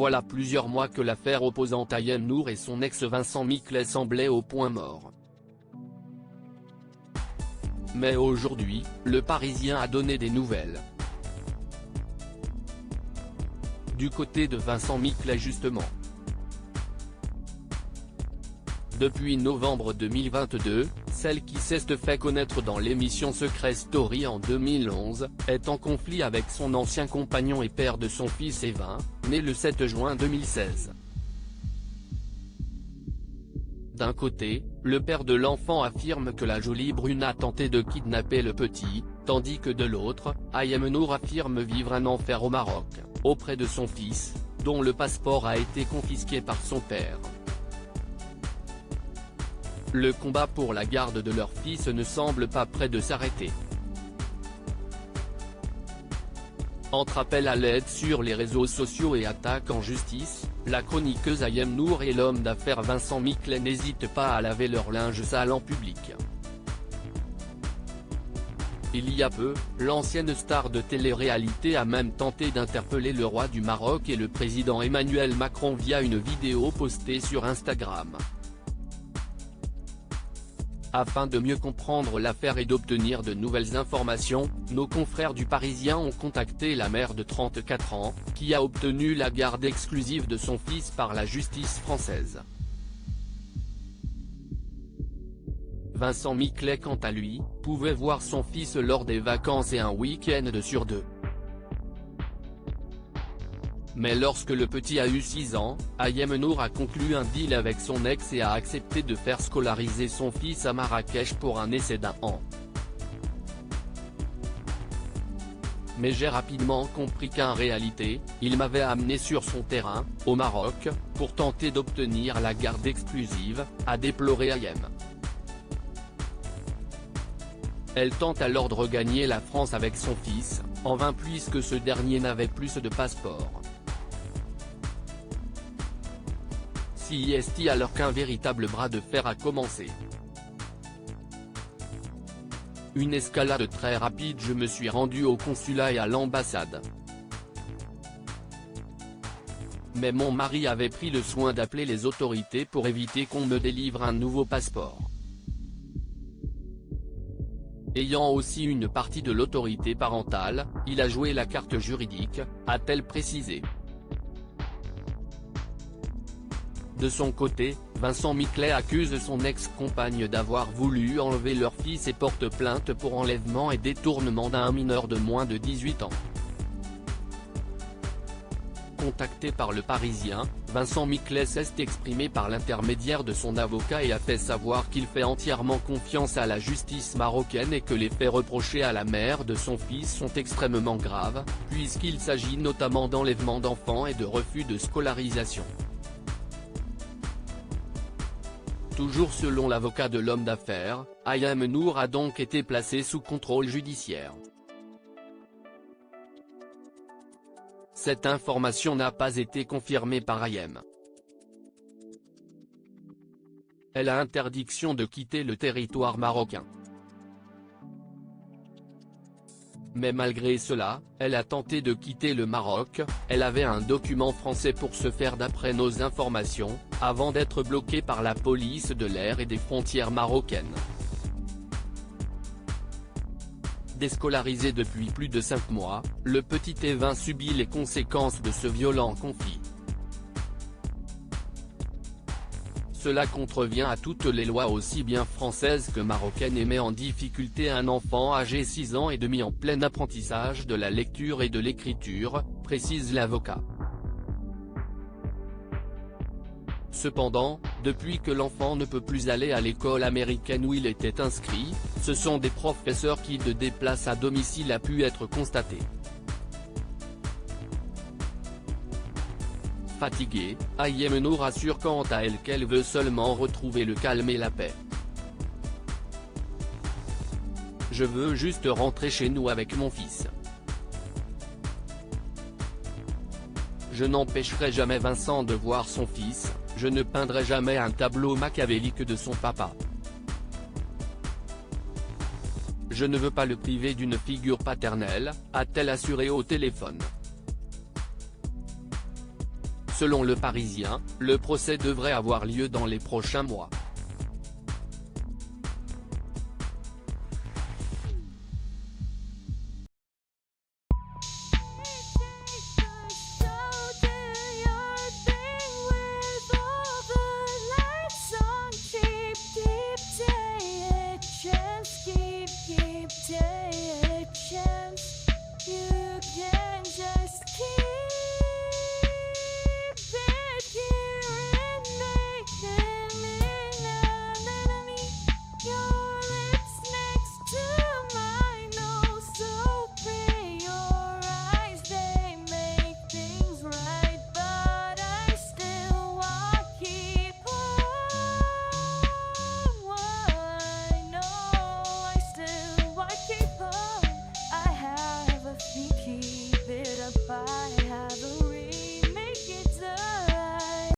Voilà plusieurs mois que l'affaire opposant Ayem Nour et son ex Vincent Miclet semblait au point mort. Mais aujourd'hui, le Parisien a donné des nouvelles. Du côté de Vincent Miclet justement. Depuis novembre 2022, celle qui s'est fait connaître dans l'émission Secret Story en 2011, est en conflit avec son ancien compagnon et père de son fils Evin, né le 7 juin 2016. D'un côté, le père de l'enfant affirme que la jolie brune a tenté de kidnapper le petit, tandis que de l'autre, Ayem Nour affirme vivre un enfer au Maroc, auprès de son fils, dont le passeport a été confisqué par son père. Le combat pour la garde de leur fils ne semble pas près de s'arrêter. Entre appels à l'aide sur les réseaux sociaux et attaques en justice, la chroniqueuse Ayem Nour et l'homme d'affaires Vincent Miclet n'hésitent pas à laver leur linge sale en public. Il y a peu, l'ancienne star de télé-réalité a même tenté d'interpeller le roi du Maroc et le président Emmanuel Macron via une vidéo postée sur Instagram. Afin de mieux comprendre l'affaire et d'obtenir de nouvelles informations, nos confrères du Parisien ont contacté la mère de 34 ans, qui a obtenu la garde exclusive de son fils par la justice française. Vincent Miclet quant à lui, pouvait voir son fils lors des vacances et un week-end sur deux. Mais lorsque le petit a eu 6 ans, Ayem Nour a conclu un deal avec son ex et a accepté de faire scolariser son fils à Marrakech pour un essai d'1 an. Mais j'ai rapidement compris qu'en réalité, il m'avait amené sur son terrain, au Maroc, pour tenter d'obtenir la garde exclusive, a déploré Ayem. Elle tente alors de regagner la France avec son fils, en vain puisque ce dernier n'avait plus de passeport. C'est alors qu'un véritable bras de fer a commencé. Une escalade très rapide. Je me suis rendu au consulat et à l'ambassade. Mais mon mari avait pris le soin d'appeler les autorités pour éviter qu'on me délivre un nouveau passeport. Ayant aussi une partie de l'autorité parentale, il a joué la carte juridique, a-t-elle précisé. De son côté, Vincent Miclet accuse son ex-compagne d'avoir voulu enlever leur fils et porte plainte pour enlèvement et détournement d'un mineur de moins de 18 ans. Contacté par le Parisien, Vincent Miclet s'est exprimé par l'intermédiaire de son avocat et a fait savoir qu'il fait entièrement confiance à la justice marocaine et que les faits reprochés à la mère de son fils sont extrêmement graves, puisqu'il s'agit notamment d'enlèvement d'enfants et de refus de scolarisation. Toujours selon l'avocat de l'homme d'affaires, Ayem Nour a donc été placé sous contrôle judiciaire. Cette information n'a pas été confirmée par Ayem. Elle a interdiction de quitter le territoire marocain. Mais malgré cela, elle a tenté de quitter le Maroc, elle avait un document français pour se faire d'après nos informations, avant d'être bloquée par la police de l'air et des frontières marocaines. Déscolarisé depuis plus de 5 mois, le petit Evin subit les conséquences de ce violent conflit. Cela contrevient à toutes les lois aussi bien françaises que marocaines et met en difficulté un enfant âgé 6 ans et demi en plein apprentissage de la lecture et de l'écriture, précise l'avocat. Cependant, depuis que l'enfant ne peut plus aller à l'école américaine où il était inscrit, ce sont des professeurs qui le déplacent à domicile a pu être constaté. Fatiguée, Ayem Nour assure quant à elle qu'elle veut seulement retrouver le calme et la paix. Je veux juste rentrer chez nous avec mon fils. Je n'empêcherai jamais Vincent de voir son fils, je ne peindrai jamais un tableau machiavélique de son papa. Je ne veux pas le priver d'une figure paternelle, a-t-elle assuré au téléphone. Selon Le Parisien, le procès devrait avoir lieu dans les prochains mois.